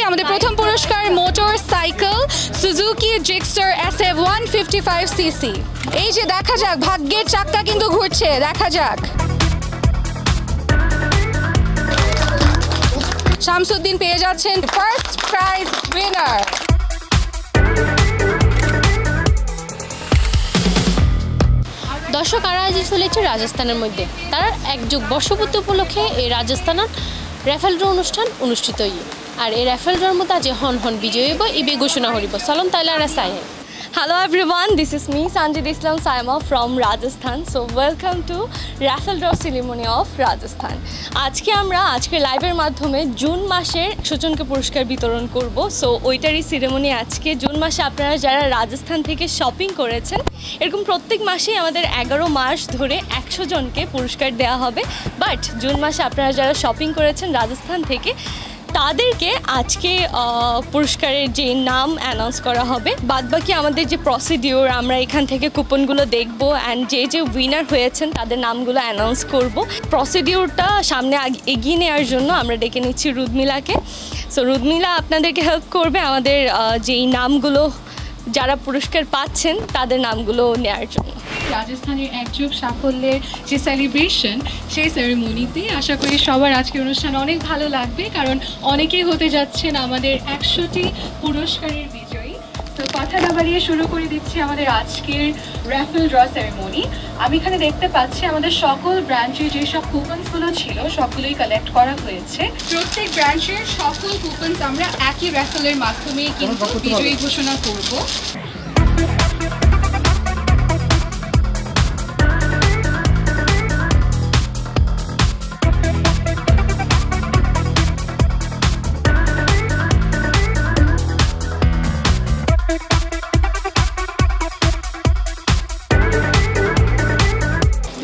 আমাদের প্রথম পুরস্কার motor cycle Suzuki Gixxer SF 155cc। এই যে দেখা যাক, ভাগ্যের চাকা কিন্তু ঘুরছে, দেখা যাক। শামসুদ্দিন পেয়ে যাচ্ছেন ফার্স্ট প্রাইজ উইনার। দর্শক আজ চলেছে রাজস্থানের মধ্যে তার এক যুগ বর্ষপূর্তি উপলক্ষে এই রাজস্থানত রেফেল ড্র অনুষ্ঠান অনুষ্ঠিত আর এই রেফেল ড্রর মধ্যে আজ হন বিজয়ী হব ইবে ঘোষণা করিব। চলুন তাহলে আর চাই। Hello everyone, this is me Sanjid Islam Saima from Rajasthan. So welcome to Raffle Draw Ceremony of Rajasthan. আজকে লাইভের মাধ্যমে জুন মাসের 100 জনকে পুরস্কার বিতরণ করব। সো ওইটারই সেরেমনি আজকে। জুন মাসে আপনারা যারা রাজস্থান থেকে শপিং করেছেন, এরকম প্রত্যেক মাসেই আমাদের 11 মাস ধরে 100 জনকে পুরস্কার দেওয়া হবে। বাট জুন মাসে আপনারা যারা শপিং করেছেন রাজস্থান থেকে, তাদেরকে আজকে পুরস্কারের যে নাম অ্যানাউন্স করা হবে। বাদবাকি আমাদের যে প্রসিডিওর, আমরা এখান থেকে কুপনগুলো দেখব অ্যান্ড যে উইনার হয়েছেন তাদের নামগুলো অ্যানাউন্স করব। প্রসিডিওরটা সামনে এগিয়ে নেওয়ার জন্য আমরা ডেকে নিচ্ছি রুদমিলাকে। সো রুদমিলা আপনাদেরকে হেল্প করবে আমাদের যেই নামগুলো যারা পুরস্কার পাচ্ছেন তাদের নামগুলো নেওয়ার জন্য। রাজস্থানের এক যুগ সাফল্যের যে সেলিব্রেশন, সেই সেরেমনিতে আশা করি সবার আজকের অনুষ্ঠান অনেক ভালো লাগবে, কারণ অনেকেই হতে যাচ্ছেন আমাদের 100টি পুরস্কারের বিজয়ী। তো কথা না বাড়িয়ে শুরু করে দিচ্ছি আমাদের আজকের র্যাফেল ড্র সেরেমনি। আমি এখানে দেখতে পাচ্ছি আমাদের সকল ব্রাঞ্চে যেসব কুপনসগুলো ছিল সবগুলোই কালেক্ট করা হয়েছে। প্রত্যেক ব্রাঞ্চের সকল কুপনস আমরা একই র্যাফেলের মাধ্যমে কিন্তু বিজয়ী ঘোষণা করব।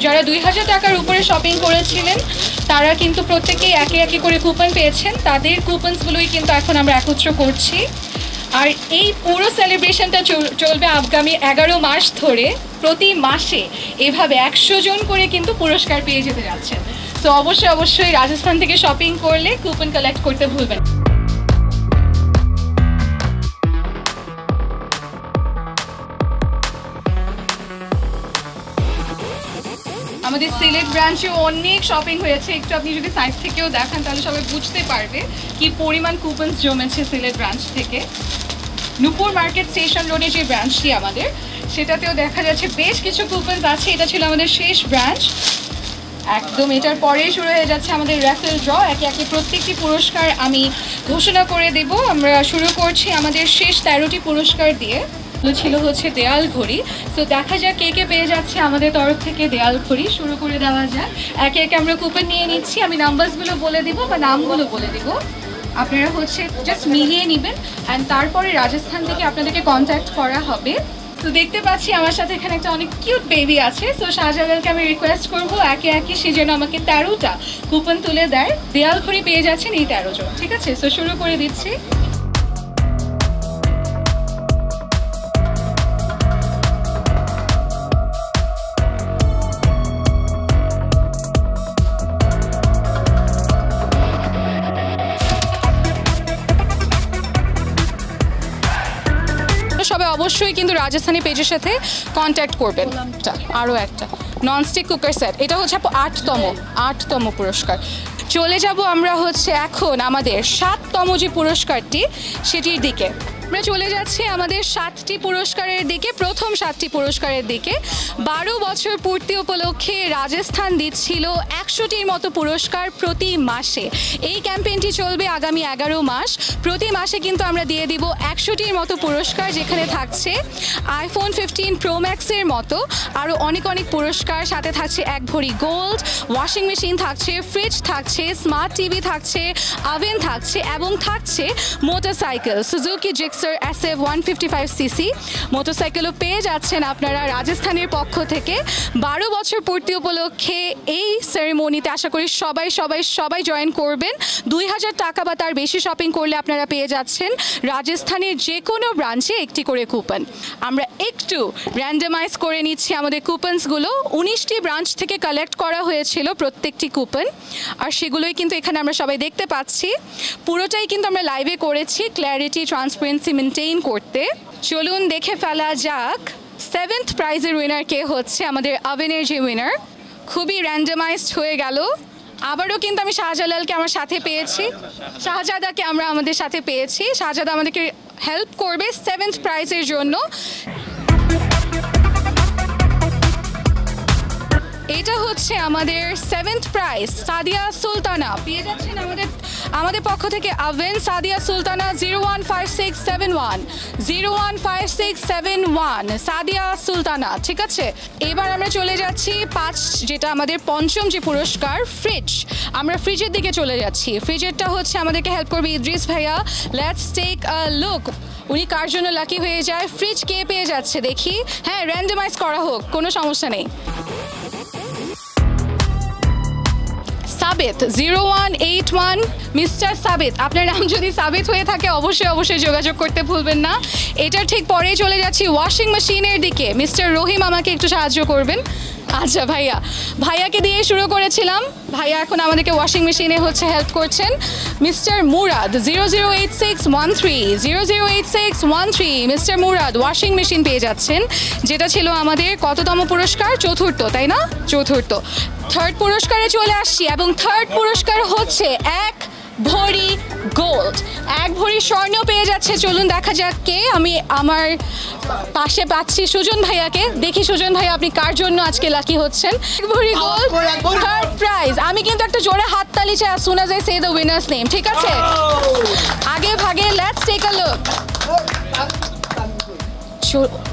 যারা 2000 টাকার উপরে শপিং করেছিলেন তারা কিন্তু প্রত্যেকেই একে একে করে কুপন পেয়েছেন। তাদের কুপনসগুলোই কিন্তু এখন আমরা একত্র করছি। আর এই পুরো সেলিব্রেশনটা চলবে আগামী 11 মাস ধরে। প্রতি মাসে এভাবে 100 জন করে কিন্তু পুরস্কার পেয়ে যেতে যাচ্ছেন। তো অবশ্যই রাজস্থান থেকে শপিং করলে কুপন কালেক্ট করতে ভুলবেন। আমাদের সিলেট ব্রাঞ্চে অনেক শপিং হয়েছে। একটু আপনি যদি সাইড থেকেও দেখান তাহলে সবাই বুঝতে পারবে কি পরিমাণ কুপনস জমেছে সিলেট ব্রাঞ্চ থেকে। নূপুর মার্কেট স্টেশন রোডে যে ব্রাঞ্চটি আমাদের, সেটাতেও দেখা যাচ্ছে বেশ কিছু কুপনস আছে। এটা ছিল আমাদের শেষ ব্রাঞ্চ। একদম এটার পরেই শুরু হয়ে যাচ্ছে আমাদের র্যাফেল ড্র। একে একে প্রত্যেকটি পুরস্কার আমি ঘোষণা করে দেব। আমরা শুরু করছি আমাদের শেষ 13টি পুরস্কার দিয়ে। ছিল হচ্ছে দেয়াল ঘড়ি। তো দেখা যাক কে কে পেয়ে যাচ্ছে আমাদের তরফ থেকে দেয়াল ঘড়ি। শুরু করে দেওয়া যায়। একে একে আমরা কুপন নিয়ে নিচ্ছি। আমি নাম্বারসগুলো বলে দিব বা নামগুলো বলে দিব, আপনারা জাস্ট মিলিয়ে নেবেন অ্যান্ড তারপরে রাজস্থান থেকে আপনাদেরকে কন্ট্যাক্ট করা হবে। তো দেখতে পাচ্ছি আমার সাথে এখানে একটা অনেক কিউট বেবি আছে। সো শাহজালালকে আমি রিকোয়েস্ট করবো একে একে সে যেন আমাকে 13টা কুপন তুলে দেয়। দেয়াল ঘড়ি পেয়ে যাচ্ছেন এই 13 জন, ঠিক আছে? সো শুরু করে দিচ্ছি। সবাই অবশ্যই কিন্তু রাজস্থানী পেজের সাথে কন্ট্যাক্ট করবেন। আরও একটা ননস্টিক কুকার সেট, এটা হচ্ছে 8তম পুরস্কার। চলে যাব আমরা এখন আমাদের 7তম যে পুরস্কারটি সেটির দিকে। আমরা চলে যাচ্ছি আমাদের 7টি পুরস্কারের দিকে। প্রথম 7টি পুরস্কারের দিকে 12 বছর পূর্তি উপলক্ষে রাজস্থান দিচ্ছিল 100টির মতো পুরস্কার প্রতি মাসে। এই ক্যাম্পেইনটি চলবে আগামী 11 মাস। প্রতি মাসে কিন্তু আমরা দিয়ে দিব 100টির মতো পুরস্কার, যেখানে থাকছে iPhone 15 Pro Max-এর মতো আরও অনেক পুরস্কার। সাথে থাকছে 1 ভরি গোল্ড, ওয়াশিং মেশিন থাকছে, ফ্রিজ থাকছে, স্মার্ট টিভি থাকছে, ওভেন থাকছে এবং থাকছে motorcycle Suzuki Gixxer Gixxer SF 155cc মোটরসাইকেলও পেয়ে যাচ্ছেন আপনারা রাজস্থানের পক্ষ থেকে। 12 বছর পূর্তি উপলক্ষে এই সেরেমনিতে আশা করি সবাই জয়েন করবেন। 2000 টাকা বা তার বেশি শপিং করলে আপনারা পেয়ে যাচ্ছেন রাজস্থানের যে কোনো ব্রাঞ্চে একটি করে কুপন। আমরা একটু র্যান্ডমাইজ করে নিচ্ছি আমাদের কুপনসগুলো। 19টি ব্রাঞ্চ থেকে কালেক্ট করা হয়েছিল প্রত্যেকটি কুপন, আর সেগুলোই কিন্তু এখানে আমরা সবাই দেখতে পাচ্ছি। পুরোটাই কিন্তু আমরা লাইভে করেছি ক্ল্যারিটি ট্রান্সপারেন্সি মেনটেইন করতে। চলুন দেখে ফেলা যাক 7th প্রাইজের উইনার কে হচ্ছে। আমাদের ওভেনের যে উইনার খুবই র্যান্ডমাইজড হয়ে গেল। আবারও কিন্তু আমি শাহজালালকে আমার সাথে পেয়েছি, শাহজাদাকে আমরা আমাদের সাথে পেয়েছি। শাহজাদা আমাদেরকে হেল্প করবে 7th প্রাইজের জন্য। এটা হচ্ছে আমাদের 7th প্রাইজ সাদিয়া সুলতানা পেয়ে যাচ্ছেন আমাদের পক্ষ থেকে ওভেন। সাদিয়া সুলতানা 015671 সাদিয়া সুলতানা, ঠিক আছে। এবার আমরা চলে যাচ্ছি যেটা আমাদের পঞ্চম যে পুরস্কার ফ্রিজ। আমরা ফ্রিজের দিকে চলে যাচ্ছি। ফ্রিজেরটা হচ্ছে আমাদেরকে হেল্প করবে ইদ্রিস ভাইয়া। লেটস টেক আ লুক উনি কার জন্য লাকি হয়ে যায়। ফ্রিজ কে পেয়ে যাচ্ছে দেখি। হ্যাঁ, র্যান্ডমাইজ করা হোক, কোনো সমস্যা নেই। সাবিত 0181 মিস্টার সাবিত, আপনার নাম যদি সাবিত হয়ে থাকে অবশ্যই যোগাযোগ করতে ভুলবেন না। এটার ঠিক পরেই চলে যাচ্ছি ওয়াশিং মেশিনের দিকে। মিস্টার রহিম আমাকে একটু সাহায্য করবেন। আচ্ছা ভাইয়াকে দিয়ে শুরু করেছিলাম, ভাইয়া এখন আমাদেরকে ওয়াশিং মেশিনে হেল্প করছেন। Mister Murad 008613 mister Murad washing machine পেয়ে যাচ্ছেন, যেটা ছিল আমাদের কততম পুরস্কার? চতুর্থ, তাই না? চতুর্থ। থার্ড পুরস্কারে চলে আসছি এবং থার্ড পুরস্কার হচ্ছে 1 ভরি গোল্ড, 1 ভরি স্বর্ণ পেয়ে যাচ্ছে। চলুন দেখা যাক কে। আমি আমার পাশে পাচ্ছি সুজন ভাইয়াকে। দেখি সুজন ভাই আপনি কার জন্য আজকে লাকি হচ্ছেন। 1 ভরি গোল্ড থার্ড প্রাইজ। আমি কিন্তু একটা জোরে হাততালি চাই as soon as I say the winner's name, ঠিক আছে? আগে ভাগে let's take a look.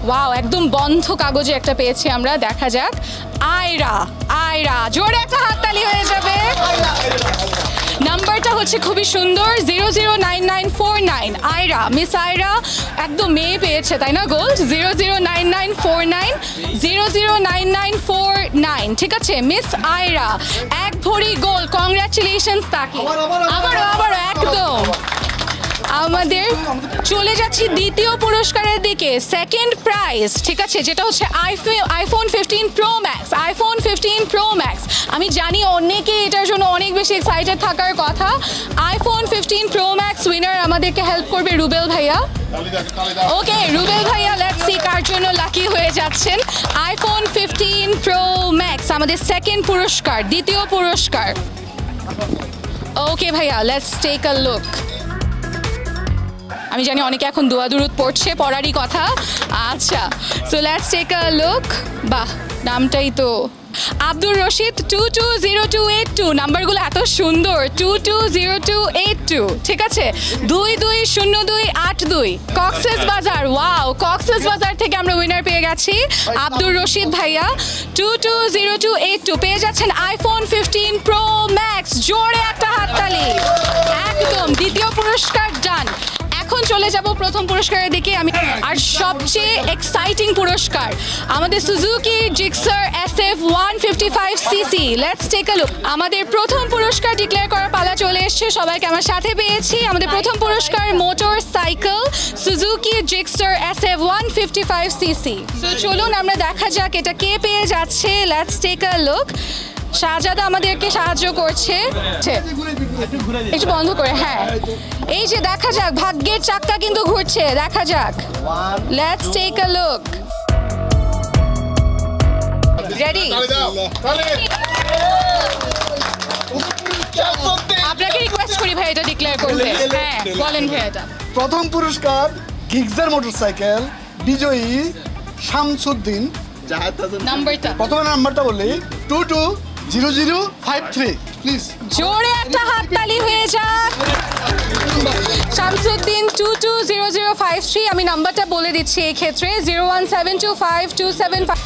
Wow, একদম বন্ধ কাগজে একটা পেয়েছি আমরা। দেখা যাক। আয়রা জোরে একটা হাততালি হয়ে যাবে। নাম্বারটা হচ্ছে খুবই সুন্দর 009949। আয়রা, মিস আয়রা একদম মেয়ে পেয়েছে তাই না গোল্ড। 009949, ঠিক আছে মিস আয়রা 1 ভরি গোল্ড। কংগ্রাচুলেশনস তাকে। আবারও একদম। আমাদের চলে যাচ্ছি দ্বিতীয় পুরস্কারের দিকে, সেকেন্ড প্রাইজ, ঠিক আছে, যেটা হচ্ছে আইফোন 15 Pro Max। আমি জানি অনেকে এটার জন্য অনেক বেশি এক্সাইটেড থাকার কথা। আইফোন 15 Pro Max উইনার আমাদেরকে হেল্প করবে রুবেল ভাইয়া। ওকে রুবেল ভাইয়া, লেটস সি কার জন্য লাকি হয়ে যাচ্ছেন। আইফোন 15 Pro Max আমাদের সেকেন্ড পুরস্কার, দ্বিতীয় পুরস্কার। ওকে ভাইয়া, লেটস টেক আ লুক। আমি জানি অনেকে এখন দোয়া দুরুদ পড়ছে, পড়ারই কথা। আচ্ছা, so let's take a look. বাহ, নামটাই তো আব্দুর রশিদ 220282। নাম্বারগুলো এত সুন্দর। 220282, ঠিক আছে। 220282 কক্সেস বাজার। ওয়াও, কক্সেস বাজার থেকে আমরা উইনার পেয়ে গেছি আব্দুর রশিদ ভাইয়া। 220282 পেয়ে যাচ্ছেন আইফোন 15 Pro Max। জোরে একটা হাততালি। একদম দ্বিতীয় পুরস্কার ডান। এখন চলে যাব প্রথম পুরস্কারের দিকে। আর সবচেয়ে এক্সাইটিং পুরস্কার আমাদের Suzuki Gixxer SF 155cc। Let's take a look. আমাদের প্রথম পুরস্কার ডিক্লেয়ার করার পালা চলে এসেছে। সবাইকে আমার সাথে পেয়েছি। আমাদের প্রথম পুরস্কার motor cycle Suzuki Gixxer SF 155cc। তো চলুন আমরা দেখা যাক এটা কে পেয়ে যাচ্ছে। Let's take a look. Shahzada আমাদেরকে সাহায্য করছে, একটু বন্ধ করে। হ্যাঁ, এই যে দেখা যাক, ভাগ্যের চাক্কা কিন্তু ঘুরছে। দেখা যাক, let's take a look. Ready? আপনাকে রিকোয়েস্ট করি ভাই এটা ডিক্লেয়ার করতে। হ্যাঁ বলেন ভাই। এটা প্রথম পুরস্কার গিক্সার মোটরসাইকেল বিজয়ী শামসুদ্দিন। নাম্বারটা প্রথমে নাম্বারটা বলি 220053 প্লিজ। জোরে একটা হাততালি হয়ে যাক। শামসুদ্দিন 220053। আমি নাম্বারটা বলে দিচ্ছি এই ক্ষেত্রে 0172527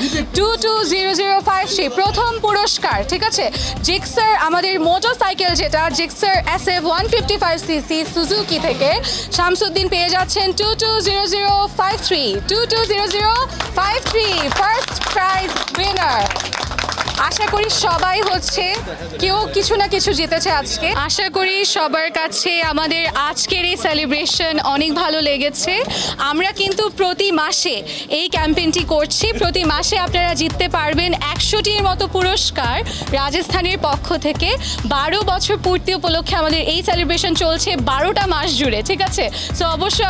220053 প্রথম পুরস্কার, ঠিক আছে। জিক্সার আমাদের মোটরসাইকেল যেটা জিক্সার SF 155cc সুজুকি থেকে শামসুদ্দিন পেয়ে যাচ্ছেন 220053 220053 ফার্স্ট প্রাইজ উইনার। আশা করি সবাই হচ্ছে কেউ কিছু না কিছু জিতেছে আজকে। আশা করি সবার কাছে আমাদের আজকের এই সেলিব্রেশন অনেক ভালো লেগেছে। আমরা কিন্তু প্রতি মাসে এই ক্যাম্পেইনটি করছি, প্রতি মাসে আপনারা জিততে পারবেন 100টির মতো পুরস্কার রাজস্থানের পক্ষ থেকে। 12 বছর পূর্তি উপলক্ষে আমাদের এই সেলিব্রেশন চলছে 12টা মাস জুড়ে, ঠিক আছে। সো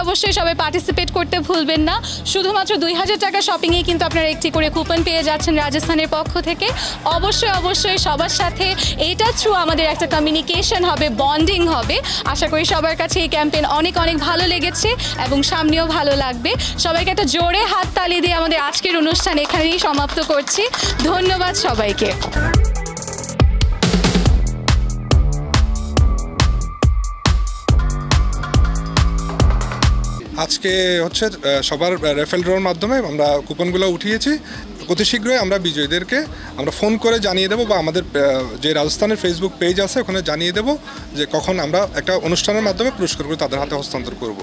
অবশ্যই সবাই পার্টিসিপেট করতে ভুলবেন না। শুধুমাত্র 2000 টাকা শপিংয়ে কিন্তু আপনারা একটি করে কুপন পেয়ে যাচ্ছেন রাজস্থানের পক্ষ থেকে। অবশ্যই সবার সাথে এটা থ্রু আমাদের একটা কমিউনিকেশন হবে, বন্ডিং হবে। আশা করি সবার কাছে এই ক্যাম্পেইন অনেক ভালো লেগেছে এবং সামনেও ভালো লাগবে। সবাইকে একটা জোরে হাততালি দিয়ে আমাদের আজকের অনুষ্ঠান এখানেই সমাপ্ত করছি। ধন্যবাদ সবাইকে। আজকে হচ্ছে সবার রেফেল ড্রর মাধ্যমে আমরা কুপনগুলো উঠিয়েছি। অতি শীঘ্রই আমরা বিজয়ীদেরকে আমরা ফোন করে জানিয়ে দেবো, বা আমাদের যে রাজস্থানের ফেসবুক পেজ আছে ওখানে জানিয়ে দেবো যে কখন আমরা একটা অনুষ্ঠানের মাধ্যমে পুরস্কারগুলো তাদের হাতে হস্তান্তর করব।